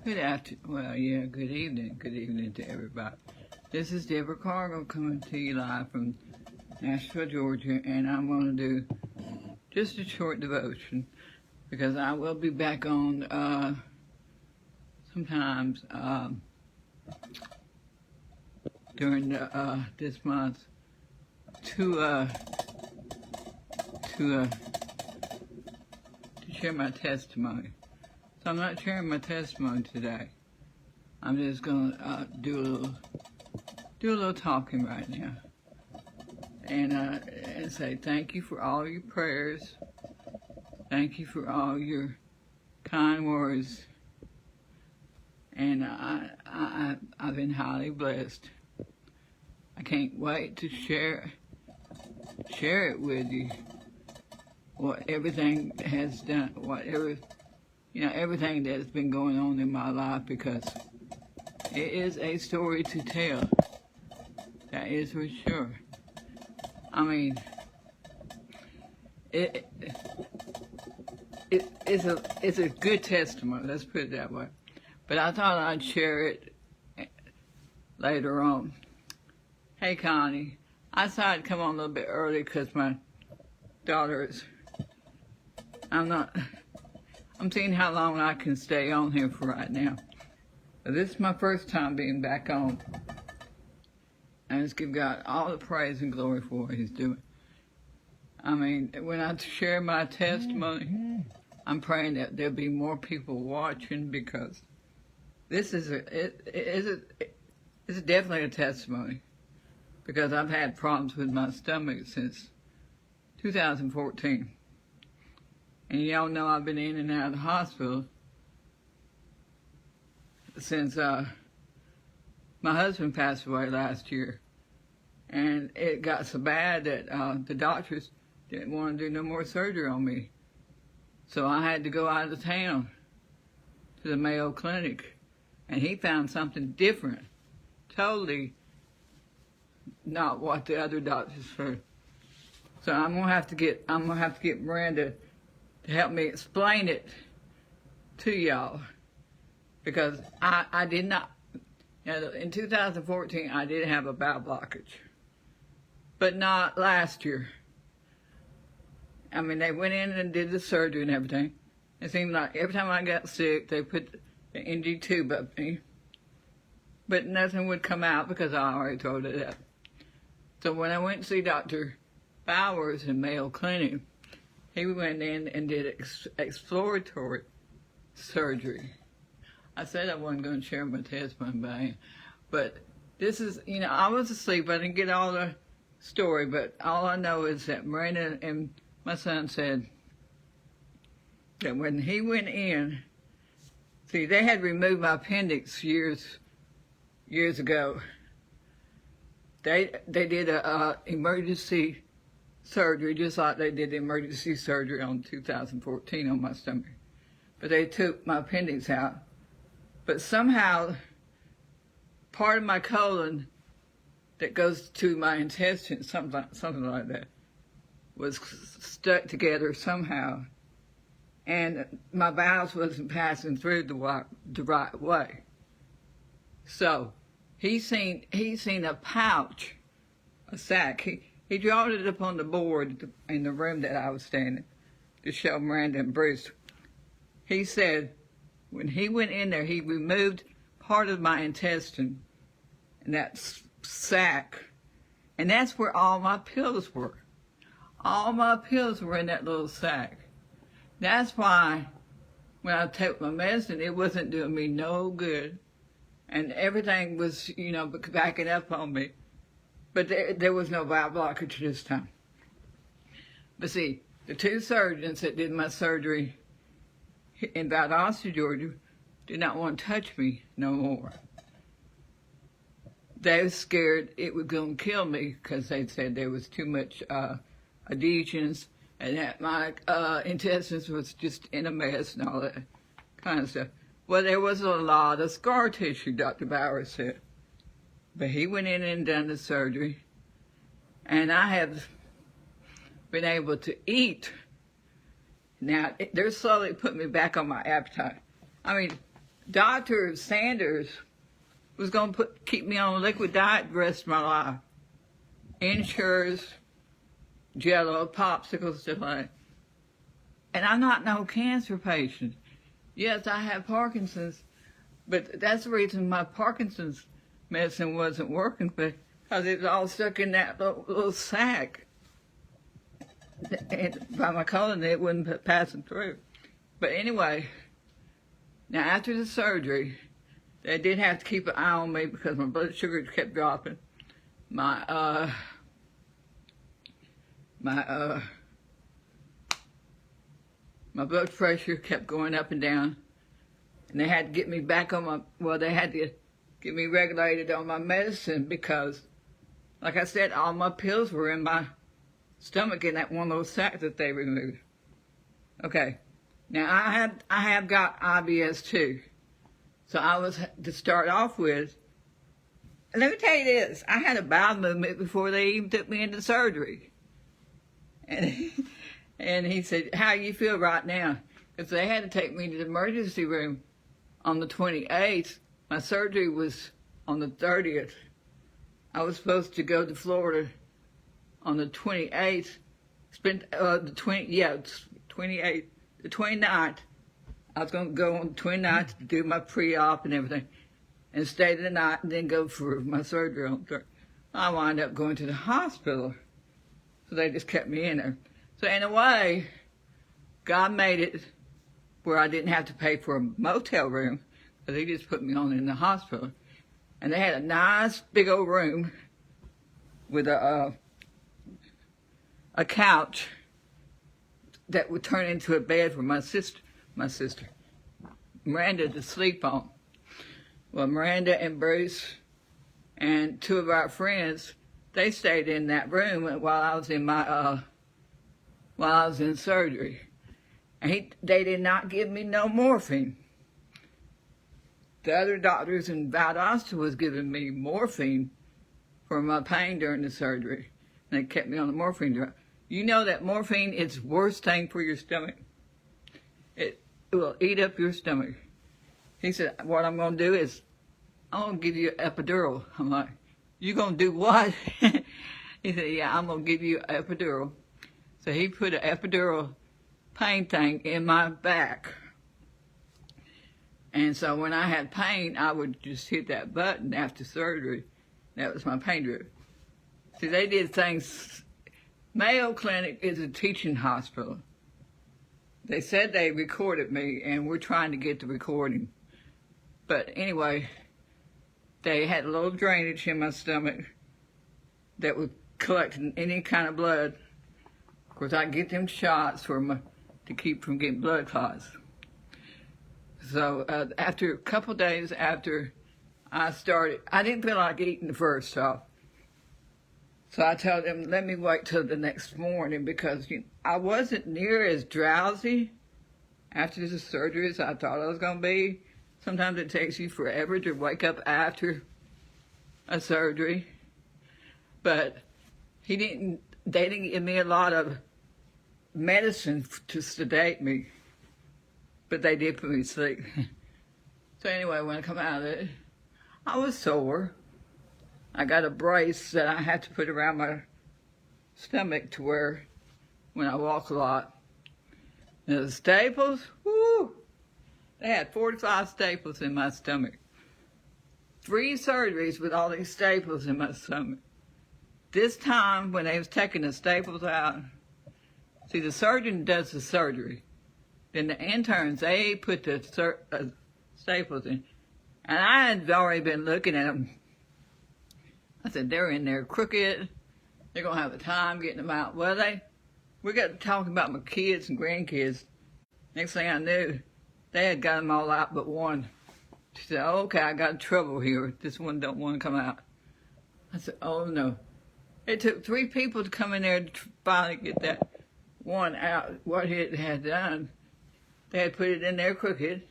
Good evening. Good evening to everybody. This is Deborah Cargill coming to you live from Nashville, Georgia, and I'm going to do just a short devotion because I will be back on sometimes during this month to share my testimony. So I'm not sharing my testimony today. I'm just gonna do a little talking right now, and say thank you for all your prayers. Thank you for all your kind words, and I've been highly blessed. I can't wait to share it with you. What everything has done, everything that's been going on in my life, because it is a story to tell. That is for sure. I mean, it's a good testimony. Let's put it that way. But I thought I'd share it later on. Hey, Connie, I decided to come on a little bit early because my daughter I'm seeing how long I can stay on here for right now. But this is my first time being back on. I just give God all the praise and glory for what He's doing. I mean, when I share my testimony, I'm praying that there'll be more people watching, because this is it's definitely a testimony. Because I've had problems with my stomach since 2014. And y'all know I've been in and out of the hospital since my husband passed away last year. And it got so bad that the doctors didn't want to do no more surgery on me. So I had to go out of town to the Mayo Clinic. And he found something different, totally not what the other doctors heard. So I'm gonna have to get Miranda to help me explain it to y'all, because I did not, in 2014 I did have a bowel blockage, but not last year. I mean, they went in and did the surgery and everything. It seemed like every time I got sick, they put the NG tube up me, but nothing would come out because I already told it that. So when I went to see Dr. Bowers in Mayo Clinic, he went in and did exploratory surgery. I said I wasn't going to share my testimony, but this is, I was asleep. I didn't get all the story, but all I know is that Miranda and my son said that when he went in, see, they had removed my appendix years ago. They did a emergency surgery, just like they did the emergency surgery on 2014 on my stomach. But they took my appendix out. But somehow, part of my colon that goes to my intestines, something like that, was stuck together somehow. And my bowels wasn't passing through the right way. So, he seen a pouch, a sack. He drawed it up on the board in the room that I was standing to show Miranda and Bruce. He said when he went in there, he removed part of my intestine in that sack. And that's where all my pills were. All my pills were in that little sack. That's why when I took my medicine, it wasn't doing me no good. And everything was, backing up on me. But there was no bowel blockage this time. But see, the two surgeons that did my surgery in Valdosta, Georgia, did not want to touch me no more. They were scared it was going to kill me, because they said there was too much adhesions and that my intestines was just in a mess and all that kind of stuff. Well, there was a lot of scar tissue, Dr. Bowers said. But he went in and done the surgery. And I have been able to eat. Now, they're slowly putting me back on my appetite. I mean, Dr. Sanders was going to keep me on a liquid diet the rest of my life. Ensures, Jello, popsicles, stuff like that. And I'm not no cancer patient. Yes, I have Parkinson's, but that's the reason my Parkinson's medicine wasn't working, because it was all stuck in that little sack. And by my colon, it wasn't passing through. But anyway, now after the surgery, they did have to keep an eye on me because my blood sugar kept dropping. My blood pressure kept going up and down, and they had to get me back on they had to get me regulated on my medicine because, like I said, all my pills were in my stomach in that one little sack that they removed. Okay, now I have got IBS too, so I was to start off with. Let me tell you this: I had a bowel movement before they even took me into surgery, and he said, "How you feel right now?" Because they had to take me to the emergency room on the 28th. My surgery was on the 30th. I was supposed to go to Florida on the 28th. Spent the 28th, the 29th. I was going to go on the 29th to do my pre-op and everything, and stay the night, and then go for my surgery on the 30th. I wound up going to the hospital, so they just kept me in there. So in a way, God made it where I didn't have to pay for a motel room, because He just put me on in the hospital. And they had a nice big old room with a couch that would turn into a bed for my sister, Miranda, to sleep on. Well, Miranda and Bruce and two of our friends, they stayed in that room while I was in surgery. And they did not give me no morphine. The other doctors in Valdosta was giving me morphine for my pain during the surgery. And they kept me on the morphine drug. You know that morphine is the worst thing for your stomach. It will eat up your stomach. He said, what I'm going to do is, I'm going to give you an epidural. I'm like, you going to do what? He said, yeah, I'm going to give you an epidural. So he put an epidural pain thing in my back. And so when I had pain, I would just hit that button after surgery. That was my pain drip. See, they did things. Mayo Clinic is a teaching hospital. They said they recorded me, and we're trying to get the recording. But anyway, they had a little drainage in my stomach that was collecting any kind of blood. Of course, I get them shots to keep from getting blood clots. So after a couple days after I started, I didn't feel like eating the first off. So I told them, let me wait till the next morning, because I wasn't near as drowsy after the surgery as I thought I was going to be. Sometimes it takes you forever to wake up after a surgery. But they didn't give me a lot of medicine to sedate me, but they did put me to sleep. So anyway, when I come out of it, I was sore. I got a brace that I had to put around my stomach to wear when I walk a lot. And the staples, whoo! They had 45 staples in my stomach. 3 surgeries with all these staples in my stomach. This time, when they was taking the staples out, see, the surgeon does the surgery. Then the interns, they put the staples in. And I had already been looking at them. I said, they're in there crooked. They're going to have a time getting them out. Well, we got to talking about my kids and grandkids. Next thing I knew, they had got them all out but one. She said, oh, okay, I got trouble here. This one don't want to come out. I said, oh, no. It took 3 people to come in there to finally get that one out. What it had done, they had put it in there crooked,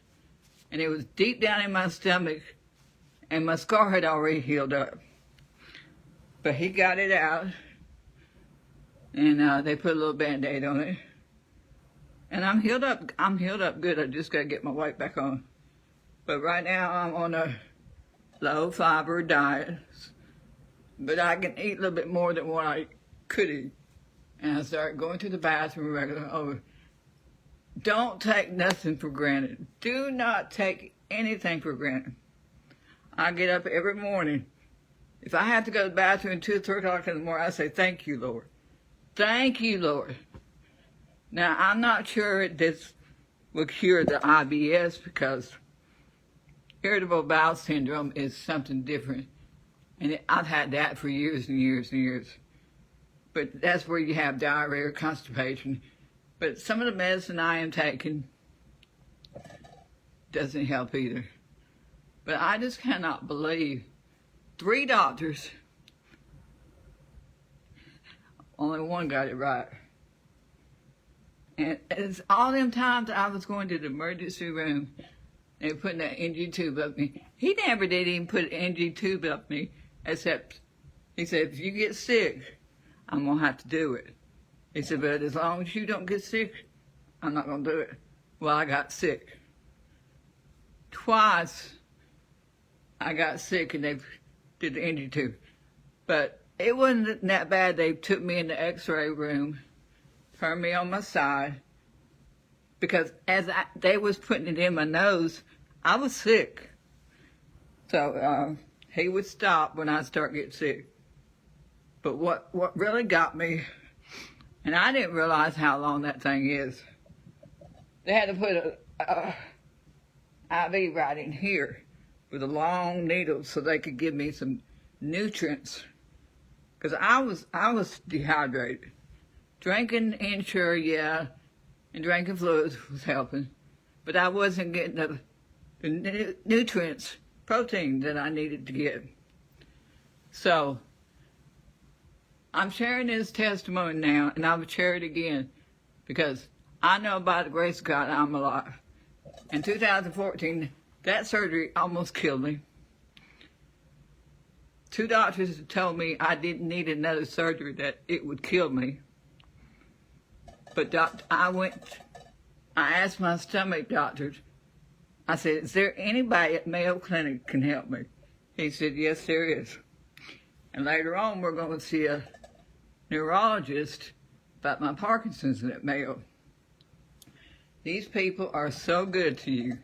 and it was deep down in my stomach, and my scar had already healed up. But he got it out, and they put a little Band-Aid on it. And I'm healed up. I'm healed up good. I just got to get my weight back on. But right now I'm on a low fiber diet, but I can eat a little bit more than what I could eat. And I start going to the bathroom regularly. Oh, don't take nothing for granted. Do not take anything for granted. I get up every morning. If I have to go to the bathroom at 2 or 3 o'clock in the morning, I say, thank you, Lord. Thank you, Lord. Now, I'm not sure this will cure the IBS because irritable bowel syndrome is something different. And I've had that for years and years and years. But that's where you have diarrhea or constipation. But some of the medicine I am taking doesn't help either. But I just cannot believe 3 doctors, only one got it right. And it's all them times I was going to the emergency room, they were putting that NG tube up me. He never did even put an NG tube up me, except he said, if you get sick, I'm going to have to do it. He said, but as long as you don't get sick, I'm not going to do it. Well, I got sick. Twice I got sick and they did the NG tube. But it wasn't that bad. They took me in the x-ray room, turned me on my side, because as they was putting it in my nose, I was sick. So he would stop when I start getting sick. But what really got me, and I didn't realize how long that thing is, they had to put a IV right in here with a long needle so they could give me some nutrients. Because I was dehydrated. Drinking Ensure, yeah, and drinking fluids was helping. But I wasn't getting the nutrients, protein that I needed to get. So, I'm sharing this testimony now, and I will share it again, because I know by the grace of God I'm alive. In 2014, that surgery almost killed me. 2 doctors told me I didn't need another surgery, that it would kill me. But I asked my stomach doctor, I said, is there anybody at Mayo Clinic can help me? He said, yes, there is. And later on, we're going to see a neurologist about my Parkinson's at Mayo. These people are so good to you.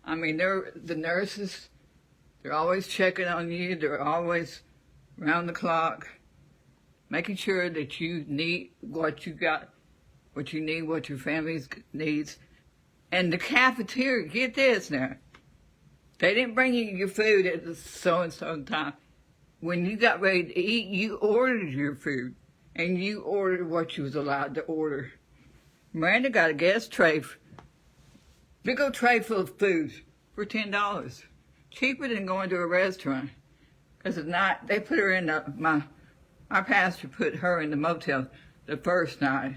I mean, they're the nurses. They're always checking on you. They're always round the clock, making sure that you need what you got, what you need, what your family needs. And the cafeteria, get this now, they didn't bring you your food at the so-and-so time. When you got ready to eat, you ordered your food, and you ordered what you was allowed to order. Miranda got a guest tray, big old tray full of food for $10. Cheaper than going to a restaurant. Because at night, they put her in our pastor put her in the motel the first night.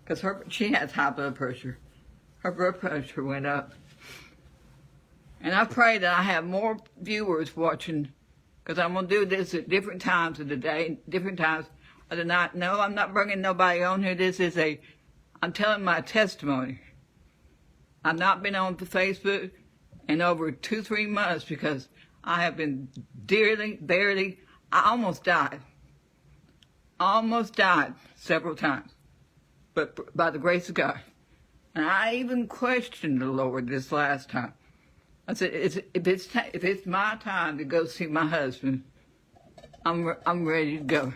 Because she has high blood pressure. Her blood pressure went up. And I pray that I have more viewers watching, because I'm going to do this at different times of the day, different times of the night. No, I'm not bringing nobody on here. I'm telling my testimony. I've not been on Facebook in over 2-3 months because I have been barely, I almost died. Almost died several times, but by the grace of God. And I even questioned the Lord this last time. I said, if it's my time to go see my husband, I'm ready to go.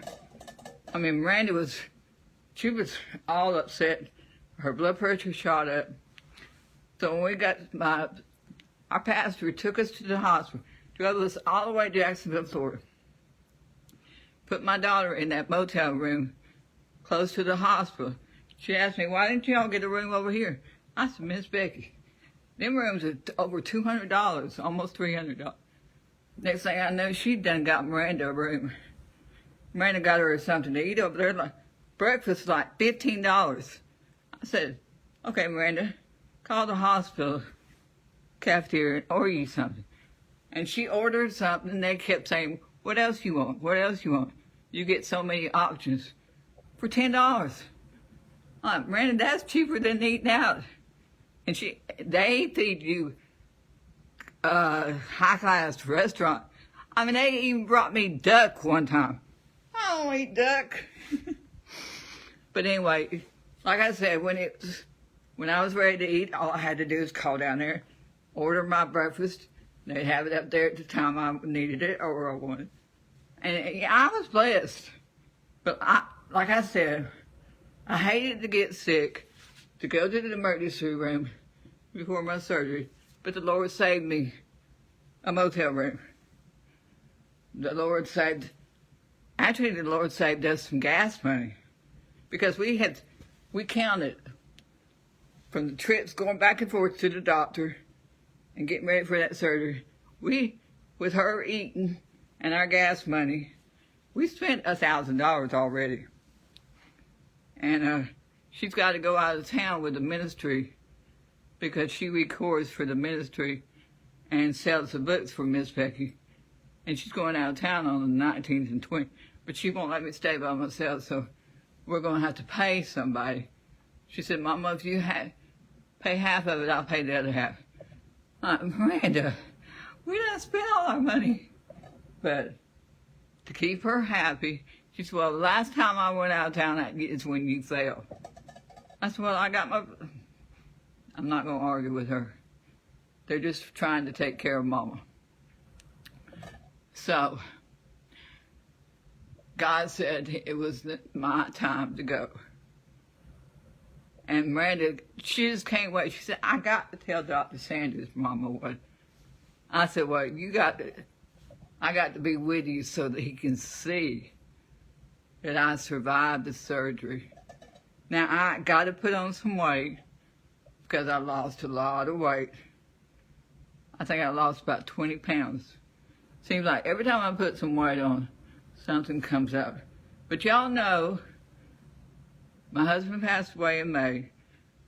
I mean, Miranda she was all upset. Her blood pressure shot up. So when we got our pastor took us to the hospital, drove us all the way to Jacksonville, Florida. Put my daughter in that motel room close to the hospital. She asked me, why didn't y'all get a room over here? I said, Miss Becky, them rooms are over $200, almost $300. Next thing I know, she done got Miranda a room. Miranda got her something to eat over there. Like, breakfast like $15. I said, okay, Miranda, call the hospital cafeteria and order you something. And she ordered something, and they kept saying, what else you want? What else you want? You get so many options for $10. Miranda, that's cheaper than eating out. And they feed you high-class restaurant. I mean, they even brought me duck one time. I don't eat duck. But anyway, like I said, when I was ready to eat, all I had to do was call down there, order my breakfast. They'd have it up there at the time I needed it or I wanted. And yeah, I was blessed. But like I said, I hated to get sick, to go to the emergency room before my surgery. But the Lord saved me a motel room. The Lord saved us some gas money. Because we counted from the trips going back and forth to the doctor and getting ready for that surgery. With her eating and our gas money, we spent $1,000 already. And she's got to go out of town with the ministry because she records for the ministry and sells the books for Miss Becky. And she's going out of town on the 19th and 20th. But she won't let me stay by myself, so we're going to have to pay somebody. She said, Mama, if you pay half of it, I'll pay the other half. Miranda, we done spent all our money. But to keep her happy, she said, well, the last time I went out of town is when you fell. I said, well, I'm not going to argue with her. They're just trying to take care of Mama. So, God said it was my time to go. And Miranda, she just can't wait. She said, I got to tell Dr. Sanders, Mama, what. I said, well, I got to be with you so that he can see that I survived the surgery. Now, I got to put on some weight because I lost a lot of weight. I think I lost about 20 pounds. Seems like every time I put some weight on, something comes up. But y'all know, my husband passed away in May.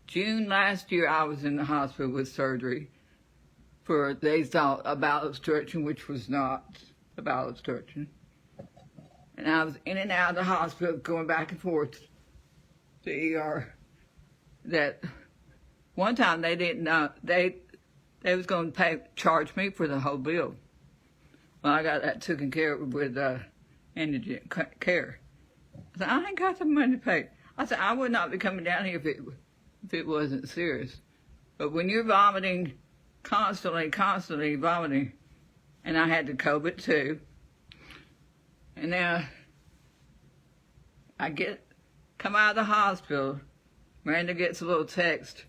June last year, I was in the hospital with surgery for, they thought, a bowel obstruction, which was not a bowel obstruction. And I was in and out of the hospital, going back and forth to the ER. That one time they didn't know, they was going to charge me for the whole bill. Well, I got that taken care of with indigent care. I said, I ain't got the money to pay. I said, I would not be coming down here if it wasn't serious. But when you're vomiting, constantly vomiting, and I had the COVID too, and now come out of the hospital, Miranda gets a little text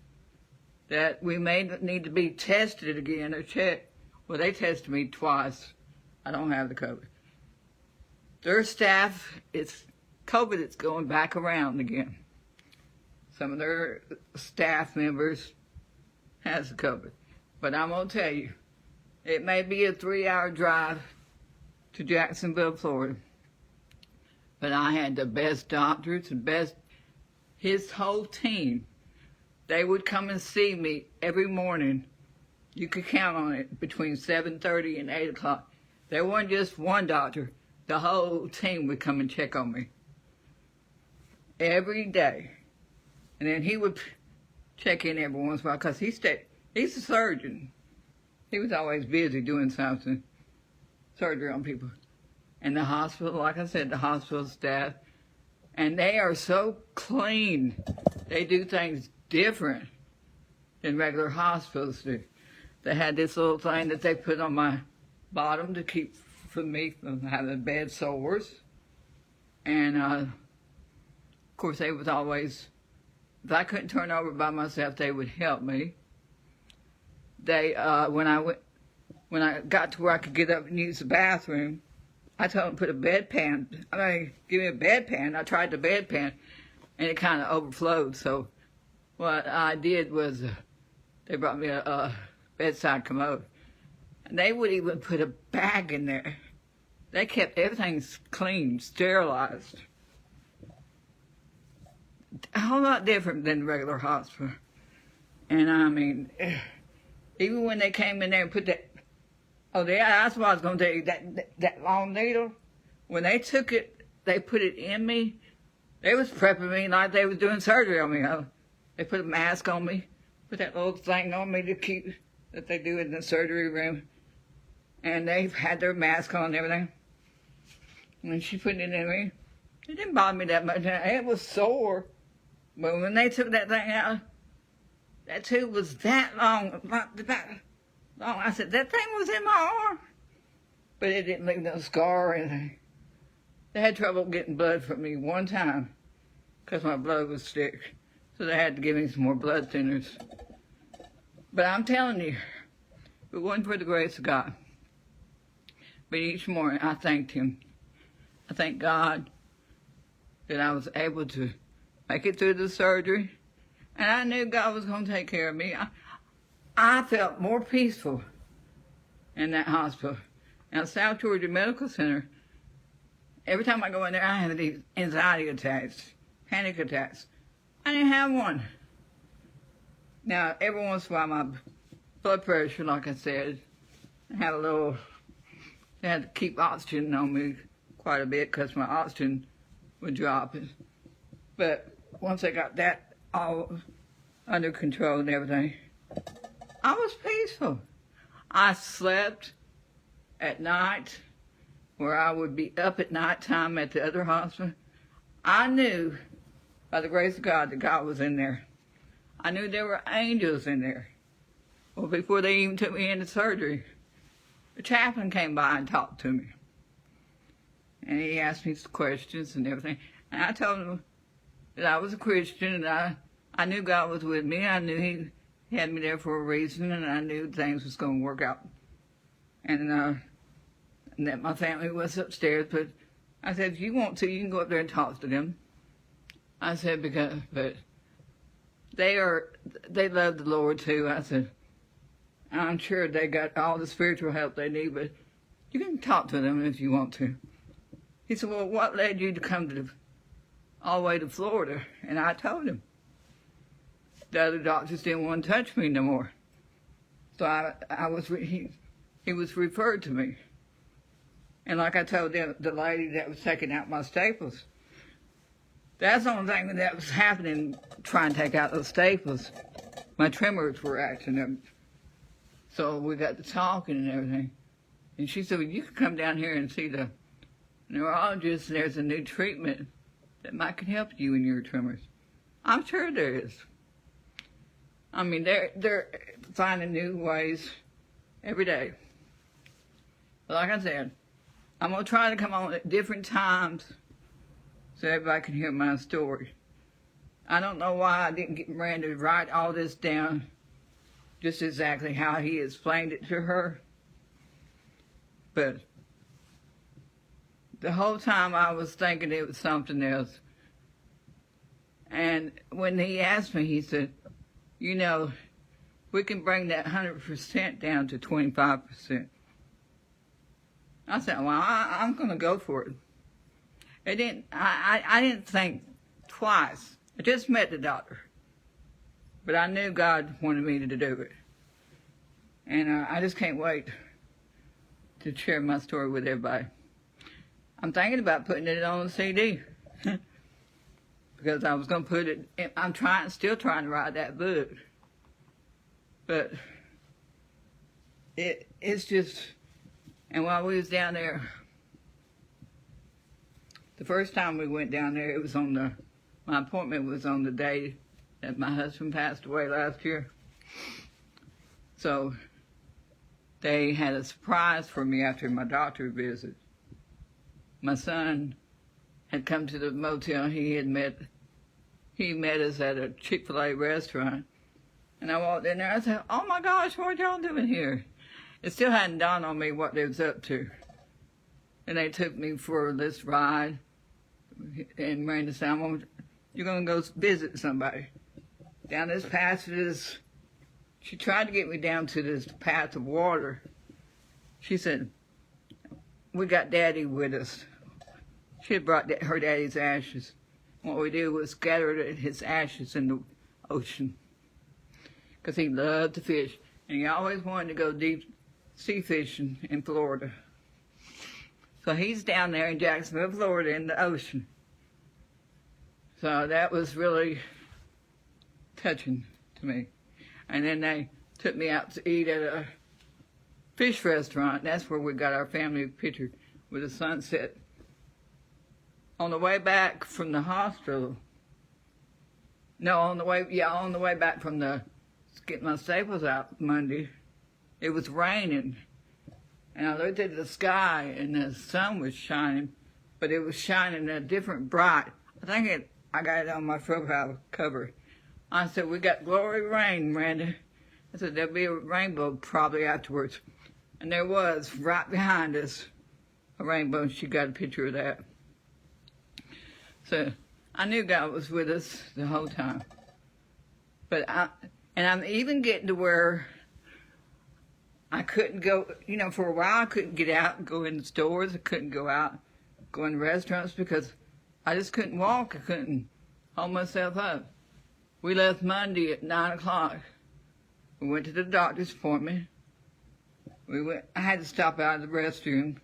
that we may need to be tested again or checked. Well, they tested me twice. I don't have the COVID. Their staff, COVID is going back around again. Some of their staff members has the COVID. But I'm going to tell you, it may be a 3-hour drive to Jacksonville, Florida. But I had the best doctors, his whole team. They would come and see me every morning. You could count on it, between 7:30 and 8 o'clock. There wasn't just one doctor. The whole team would come and check on me every day. And then he would check in every once in a while because he's a surgeon. He was always busy doing something, surgery on people. And the hospital, like I said, the hospital staff, and they are so clean. They do things different than regular hospitals do. They had this little thing that they put on my bottom to keep me from having bad sores. And, of course, they was always, if I couldn't turn over by myself, they would help me. They, when I got to where I could get up and use the bathroom, I told them to put a bedpan, give me a bedpan. I tried the bedpan, and it kind of overflowed. So what I did was they brought me a bedside commode. And they would even put a bag in there. They kept everything clean, sterilized. A whole lot different than the regular hospital. And I mean, even when they came in there and put that, that's what I was going to tell you, that long needle, when they took it, they put it in me, they was prepping me like they was doing surgery on me. They put a mask on me, put that little thing on me to keep that they do in the surgery room. And they've had their mask on and everything. When she put it in me, it didn't bother me that much. It was sore. But when they took that thing out, that tube was that long, that long. I said, that thing was in my arm. But it didn't leave no scar or anything. They had trouble getting blood from me one time because my blood was thick. So they had to give me some more blood thinners. But I'm telling you, if it wasn't for the grace of God, but each morning I thanked Him. I thank God that I was able to make it through the surgery. And I knew God was going to take care of me. I felt more peaceful in that hospital. Now, South Georgia Medical Center, every time I go in there, I have these anxiety attacks, panic attacks. I didn't have one. Now, every once in a while, my blood pressure, like I said, I had they had to keep oxygen on me quite a bit because my oxygen would drop. But once I got that all under control and everything, I was peaceful. I slept at night where I would be up at nighttime at the other hospital. I knew by the grace of God that God was in there. I knew there were angels in there. Well, before they even took me into surgery, the chaplain came by and talked to me. And he asked me some questions and everything. And I told him that I was a Christian and I knew God was with me. I knew He had me there for a reason, and I knew things was going to work out. And that my family was upstairs. But I said, if you want to, you can go up there and talk to them. I said, but they love the Lord too. I said, I'm sure they got all the spiritual help they need, but you can talk to them if you want to. He said, well, what led you to come all the way to Florida? And I told him. The other doctors didn't want to touch me no more. So he was referred to me. And like I told the lady that was taking out my staples, that's the only thing that was happening, trying to take out those staples. My tremors were acting up. So we got to talking and everything. And she said, well, you can come down here and see the neurologist. There's a new treatment that might can help you in your tremors. I'm sure there is. I mean, they're finding new ways every day. But like I said, I'm going to try to come on at different times so everybody can hear my story. I don't know why I didn't get Miranda to write all this down just exactly how he explained it to her. But the whole time I was thinking it was something else. And when he asked me, he said, you know, we can bring that 100% down to 25%. I said, well, I'm going to go for it. I didn't think twice. I just met the doctor. But I knew God wanted me to do it. And I just can't wait to share my story with everybody. I'm thinking about putting it on a CD. Because I was going to put it, I'm still trying to write that book. But it's just, and while we was down there, the first time we went down there, it was my appointment was on the day that my husband passed away last year. So they had a surprise for me after my doctor visit. My son had come to the motel. He met us at a Chick-fil-A restaurant. And I walked in there, I said, oh my gosh, what y'all doing here? It still hadn't dawned on me what they was up to. And they took me for this ride. And Miranda said, you're going to go visit somebody. Down this passage, she tried to get me down to this path of water. She said, we got Daddy with us. She had brought her daddy's ashes. What we did was scatter his ashes in the ocean. Because he loved to fish. And he always wanted to go deep sea fishing in Florida. So he's down there in Jacksonville, Florida, in the ocean. So that was really touching to me. And then they took me out to eat at a fish restaurant. That's where we got our family picture with the sunset. On the way back from the hospital, on the way back from get my staples out Monday, it was raining. And I looked at the sky and the sun was shining, but it was shining a different bright. I got it on my profile cover. I said, we got glory rain, Randy. I said, there'll be a rainbow probably afterwards. And there was, right behind us, a rainbow, and she got a picture of that. So I knew God was with us the whole time. But I'm even getting to where I couldn't go, for a while I couldn't get out and go in the stores. I couldn't go out, go in restaurants because I just couldn't walk. I couldn't hold myself up. We left Monday at 9 o'clock. We went to the doctor's appointment. I had to stop out of the restroom.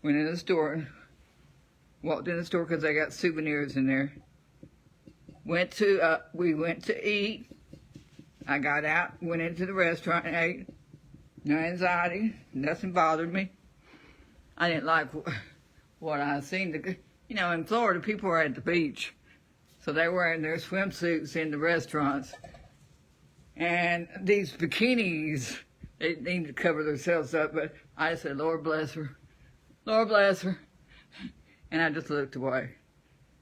Went in the store. Walked in the store because they got souvenirs in there. We went to eat. I got out, went into the restaurant and ate. No anxiety, nothing bothered me. I didn't like what I seen. In Florida, people were at the beach. So they were wearing their swimsuits in the restaurants. And these bikinis, they need to cover themselves up. But I said, Lord bless her. Lord bless her. And I just looked away.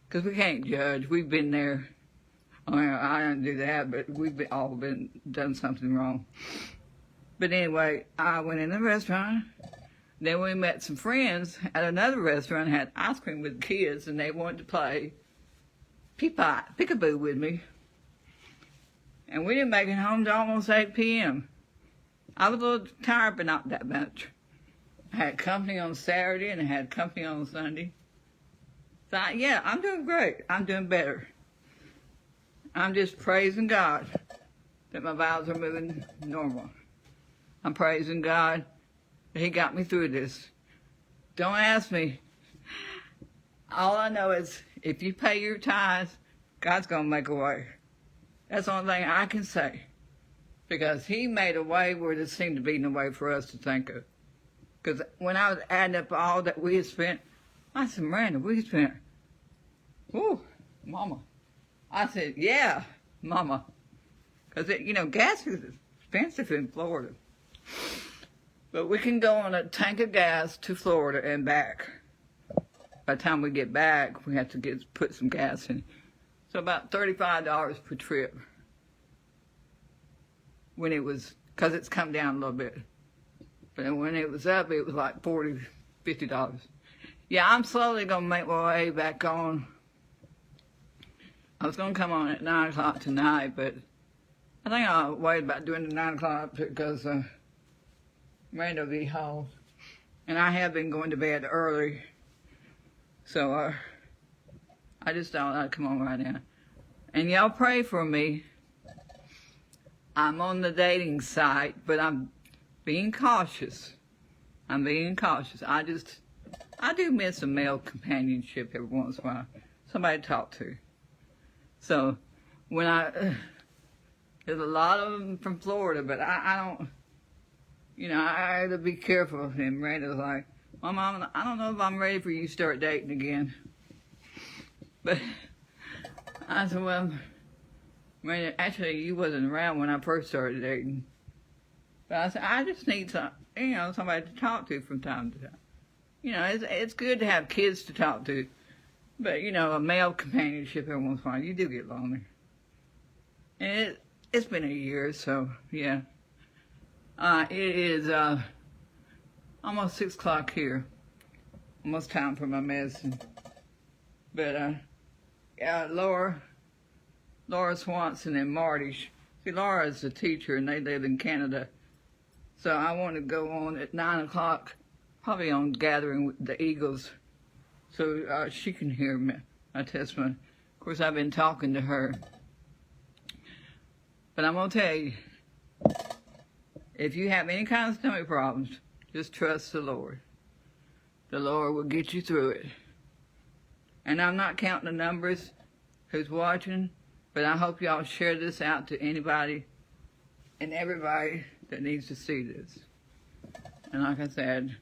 Because we can't judge. We've been there. I didn't do that, but we've all done something wrong. But anyway, I went in the restaurant. Then we met some friends at another restaurant, had ice cream with kids, and they wanted to play peekaboo with me. And we didn't make it home till almost 8 p.m. I was a little tired, but not that much. I had company on Saturday, and I had company on Sunday. So, I'm doing great. I'm doing better. I'm just praising God that my bowels are moving normal. I'm praising God that He got me through this. Don't ask me. All I know is if you pay your tithes, God's going to make a way. That's the only thing I can say. Because He made a way where there seemed to be no way for us to think of. Because when I was adding up all that we had spent, I said, Miranda, we spent, Mama. I said, yeah, Mama. Because, gas is expensive in Florida. But we can go on a tank of gas to Florida and back. By the time we get back, we have to put some gas in. So about $35 per trip. When it was, because it's come down a little bit. But when it was up, it was like $40, $50. Yeah, I'm slowly going to make my way back on. I was going to come on at 9 o'clock tonight, but I think I'll wait about doing the 9 o'clock because Miranda will be home. And I have been going to bed early. So I just thought I'd come on right now. And y'all pray for me. I'm on the dating site, but I'm being cautious. I'm being cautious. I do miss a male companionship every once in a while. Somebody to talk to. So when there's a lot of them from Florida, but I don't, I have to be careful of him. Miranda's like, well, Mom, I don't know if I'm ready for you to start dating again. But I said, well, Miranda, actually, you wasn't around when I first started dating. But I said, I just need somebody to talk to from time to time. It's good to have kids to talk to. But, a male companionship every once in a while, you do get lonely. And it's been a year, so, yeah. It is almost 6 o'clock here. Almost time for my medicine. But, Laura Swanson and Marty. See, Laura's a teacher, and they live in Canada. So I want to go on at 9 o'clock, probably on Gathering with the Eagles, so she can hear my testimony. Of course, I've been talking to her. But I'm going to tell you, if you have any kind of stomach problems, just trust the Lord. The Lord will get you through it. And I'm not counting the numbers who's watching, but I hope y'all share this out to anybody and everybody that needs to see this. And like I said,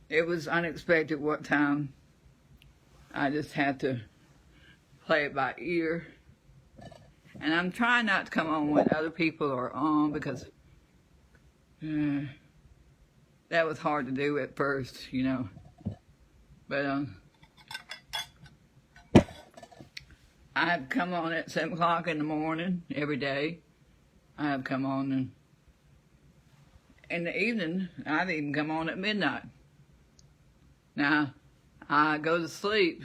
it was unexpected what time. I just had to play it by ear. And I'm trying not to come on when other people are on because that was hard to do at first, you know. But I have come on at 7 o'clock in the morning every day. I have come on and in the evening. I've even come on at midnight. Now, I go to sleep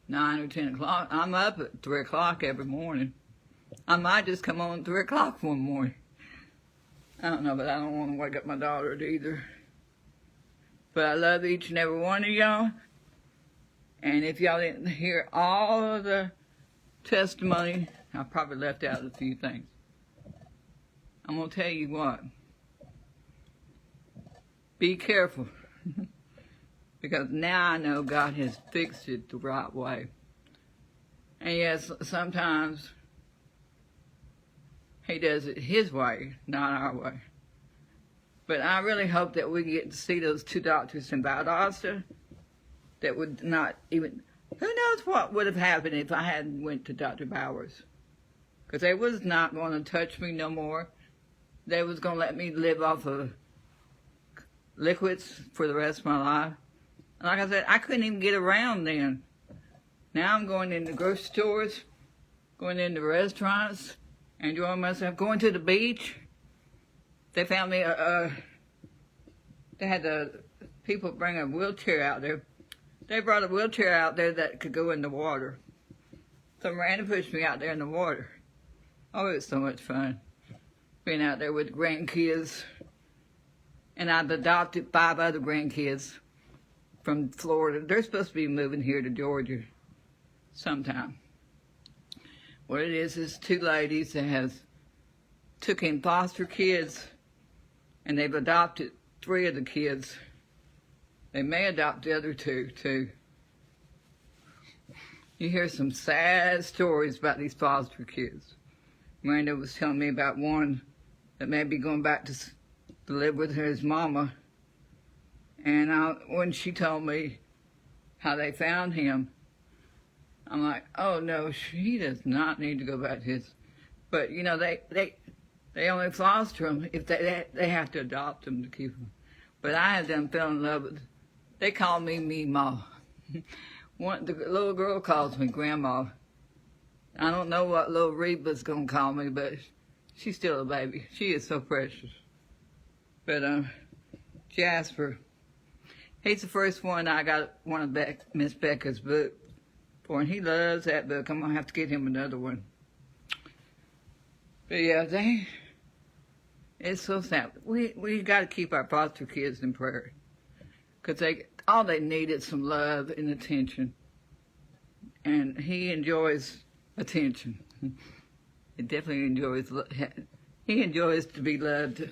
9 or 10 o'clock. I'm up at 3 o'clock every morning. I might just come on at 3 o'clock one morning. I don't know, but I don't want to wake up my daughter either. But I love each and every one of y'all. And if y'all didn't hear all of the testimony, I probably left out a few things. I'm going to tell you what. Be careful. Because now I know God has fixed it the right way. And yes, sometimes He does it His way, not our way. But I really hope that we get to see those 2 doctors in Valdosta that would not even, who knows what would have happened if I hadn't went to Dr. Bowers. Because they was not going to touch me no more. They was going to let me live off of liquids for the rest of my life. And like I said, I couldn't even get around then. Now I'm going into grocery stores, going into restaurants, enjoying myself, going to the beach. They found me, they had the people bring a wheelchair out there. They brought a wheelchair out there that could go in the water. So Miranda pushed me out there in the water. Oh, it was so much fun. Being out there with grandkids. And I've adopted 5 other grandkids from Florida. They're supposed to be moving here to Georgia sometime. What it is 2 ladies that has took in foster kids, and they've adopted 3 of the kids. They may adopt the other 2 too. You hear some sad stories about these foster kids. Miranda was telling me about one that may be going back to live with his mama. And when she told me how they found him, I'm like, oh no, he does not need to go back to his. But you know, they only foster him if they have to adopt him to keep him. But I had them fell in love with. They call me Meemaw. The little girl calls me Grandma. I don't know what little Reba's gonna call me, but she's still a baby. She is so precious. But Jasper, he's the first one I got one of Miss Becca's books for, and he loves that book. I'm gonna have to get him another one. But yeah, it's so sad. We got to keep our foster kids in prayer, because all they need is some love and attention, and he enjoys attention. He definitely enjoys. He enjoys to be loved.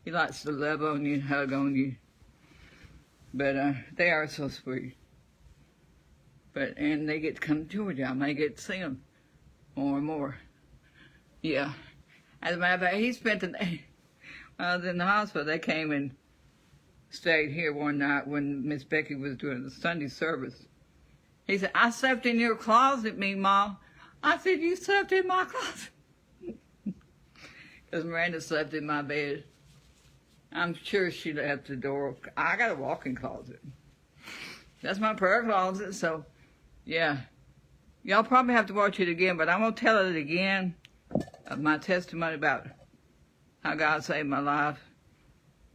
He likes to love on you, hug on you. But they are so sweet. And they get to come to Georgia. I may get to see them more and more. Yeah. As a matter of fact, he spent the day. When I was in the hospital, they came and stayed here one night when Miss Becky was doing the Sunday service. He said, I slept in your closet, Mom. I said, you slept in my closet? Because Miranda slept in my bed. I'm sure she left the door. I got a walk-in closet. That's my prayer closet, so, yeah. Y'all probably have to watch it again, but I'm going to tell it again of my testimony about how God saved my life.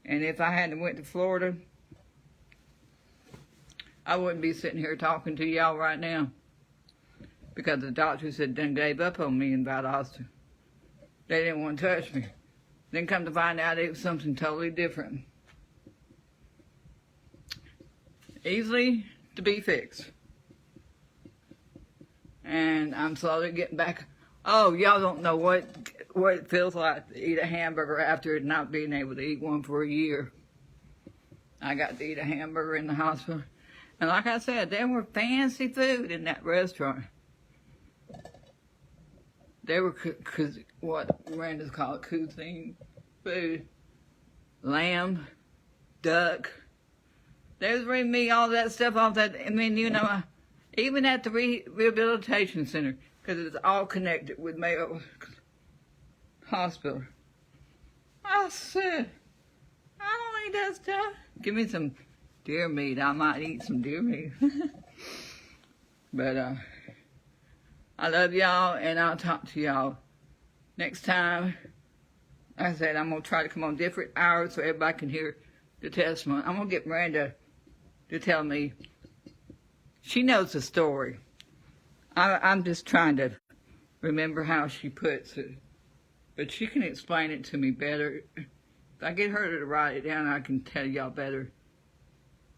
And if I hadn't went to Florida, I wouldn't be sitting here talking to y'all right now, because the doctors had done gave up on me in Valdosta. They didn't want to touch me. Then come to find out it was something totally different. Easily to be fixed. And I'm slowly getting back. Oh, y'all don't know what it feels like to eat a hamburger after not being able to eat one for a year. I got to eat a hamburger in the hospital. And like I said, there were fancy food in that restaurant. They were what Miranda's called cuisine food, lamb, duck. They was bringing me all that stuff off that. I mean, you know, even at the rehabilitation center, because it's all connected with Mayo Hospital. I said, I don't eat that stuff. Give me some deer meat. I might eat some deer meat. But I love y'all, and I'll talk to y'all next time. Like I said, I'm going to try to come on different hours so everybody can hear the testimony. I'm going to get Miranda to tell me. She knows the story. I'm just trying to remember how she puts it. But she can explain it to me better. If I get her to write it down, I can tell y'all better.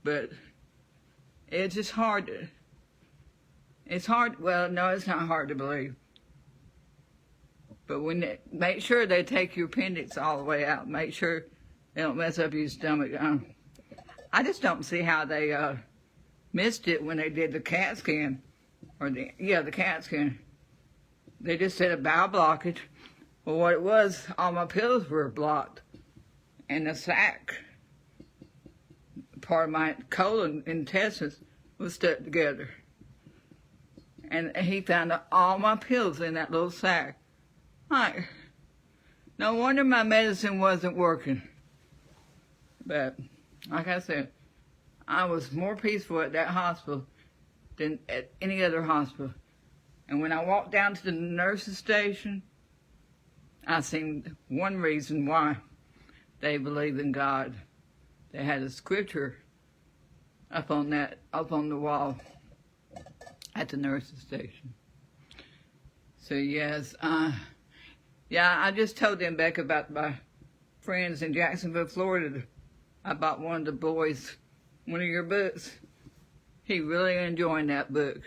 But it's just hard to... It's hard, well, no, it's not hard to believe. But when they, make sure they take your appendix all the way out. Make sure they don't mess up your stomach. I just don't see how they missed it when they did the CAT scan. The CAT scan. They just said a bowel blockage. Well, what it was, all my pills were blocked. And the sac, part of my colon intestines, was stuck together. And he found all my pills in that little sack. No wonder my medicine wasn't working. But, like I said, I was more peaceful at that hospital than at any other hospital. And when I walked down to the nurse's station, I seen one reason why they believed in God. They had a scripture up on the wall at the nurse's station. So yes, I just told them back about my friends in Jacksonville, Florida. I bought one of the boys one of your books. He really enjoyed that book.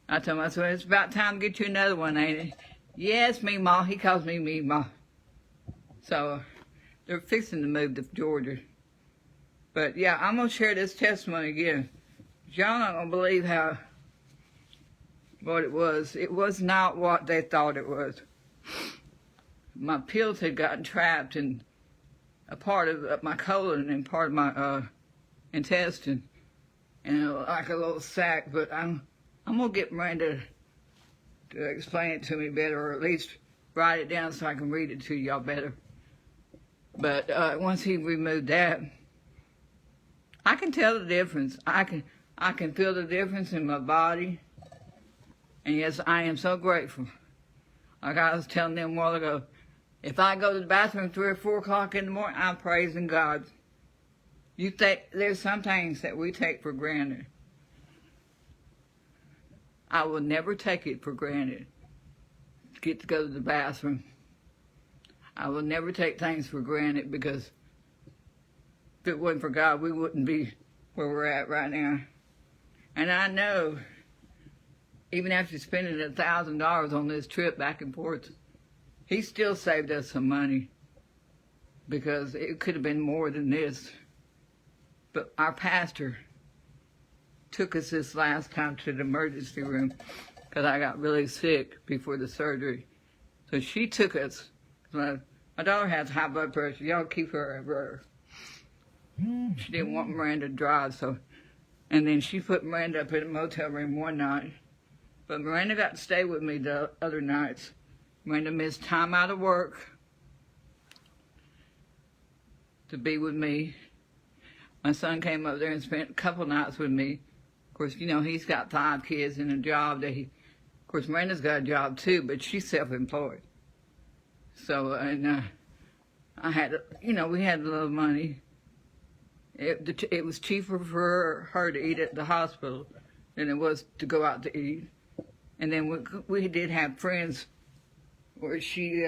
I told him, I said, it's about time to get you another one, ain't it? Yes, Meemaw. He calls me Meemaw. So they're fixing to move to Georgia. But yeah, I'm going to share this testimony again. Y'all not going to believe what it was. It was not what they thought it was. My pills had gotten trapped in a part of my colon and part of my intestine, and like a little sac. But I'm gonna get Miranda to explain it to me better, or at least write it down so I can read it to y'all better. But once he removed that, I can tell the difference. I can feel the difference in my body. And yes, I am so grateful. Like I was telling them a while ago, if I go to the bathroom 3 or 4 o'clock in the morning, I'm praising God. There's some things that we take for granted. I will never take it for granted to get to go to the bathroom. I will never take things for granted, because if it wasn't for God, we wouldn't be where we're at right now. And I know, even after spending $1,000 on this trip back and forth, he still saved us some money, because it could have been more than this. But our pastor took us this last time to the emergency room because I got really sick before the surgery. So she took us. My daughter has high blood pressure. Y'all keep her at her. She didn't want Miranda to drive, and then she put Miranda up in a motel room one night. But Miranda got to stay with me the other nights. Miranda missed time out of work to be with me. My son came up there and spent a couple nights with me. Of course, you know, he's got 5 kids and a job of course, Miranda's got a job too, but she's self-employed. So, and I had, we had a little money. It was cheaper for her to eat at the hospital than it was to go out to eat. And then we did have friends where she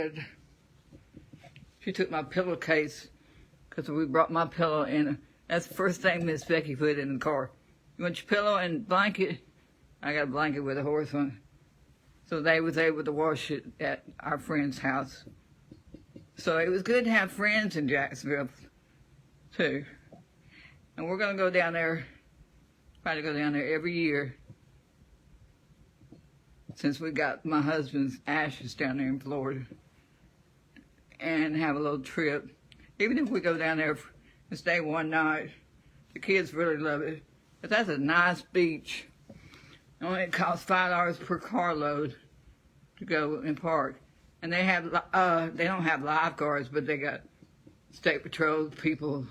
took my pillowcase, because we brought my pillow in. That's the first thing Miss Becky put in the car. You want your pillow and blanket? I got a blanket with a horse on it. So they was able to wash it at our friend's house. So it was good to have friends in Jacksonville, too. And we're going to go down there, try to go down there every year. since we got my husband's ashes down there in Florida, and have a little trip. Even if we go down there and stay one night, the kids really love it. But that's a nice beach. Only it costs $5 per carload to go and park. And they have they don't have lifeguards, but they got state patrol people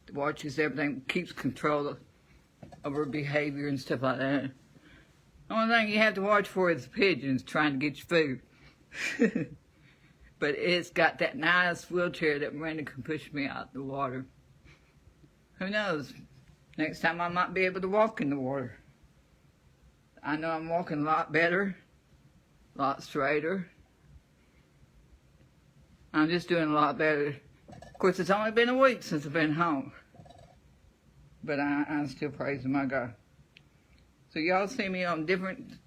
that watches everything, keeps control over behavior and stuff like that. The only thing you have to watch for is the pigeons trying to get your food. But it's got that nice wheelchair that Miranda can push me out the water. Who knows? Next time I might be able to walk in the water. I know I'm walking a lot better, a lot straighter. I'm just doing a lot better. Of course, it's only been a week since I've been home. But I'm still praising my God. So y'all see me on different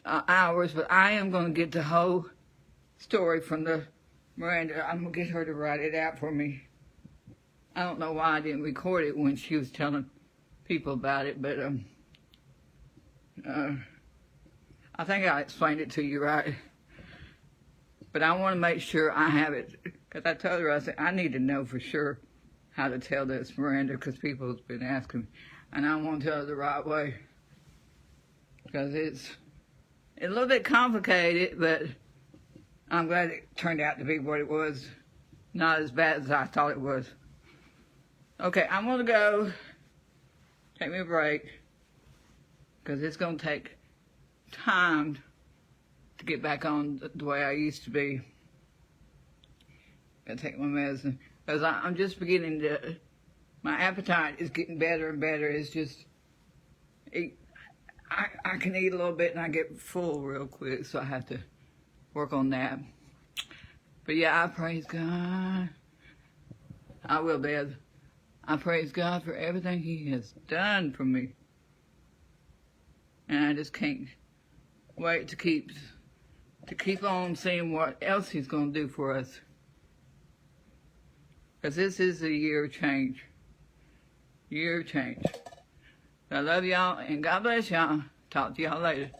hours, but I am going to get the whole story from the Miranda. I'm going to get her to write it out for me. I don't know why I didn't record it when she was telling people about it, but I think I explained it to you right. But I want to make sure I have it, because I told her, I said, I need to know for sure how to tell this, Miranda, because people have been asking me, and I want to tell her the right way, because it's a little bit complicated, but I'm glad it turned out to be what it was, not as bad as I thought it was. Okay, I'm going to go take me a break, because it's going to take time to get back on the way I used to be. Gotta take my medicine, because I'm just beginning to, my appetite is getting better and better. It's just, I can eat a little bit and I get full real quick, so I have to work on that. But yeah, I praise God. I will, Beth. I praise God for everything He has done for me. And I just can't wait to keep on seeing what else He's going to do for us. Because this is a year of change. Year of change. I love y'all, and God bless y'all. Talk to y'all later.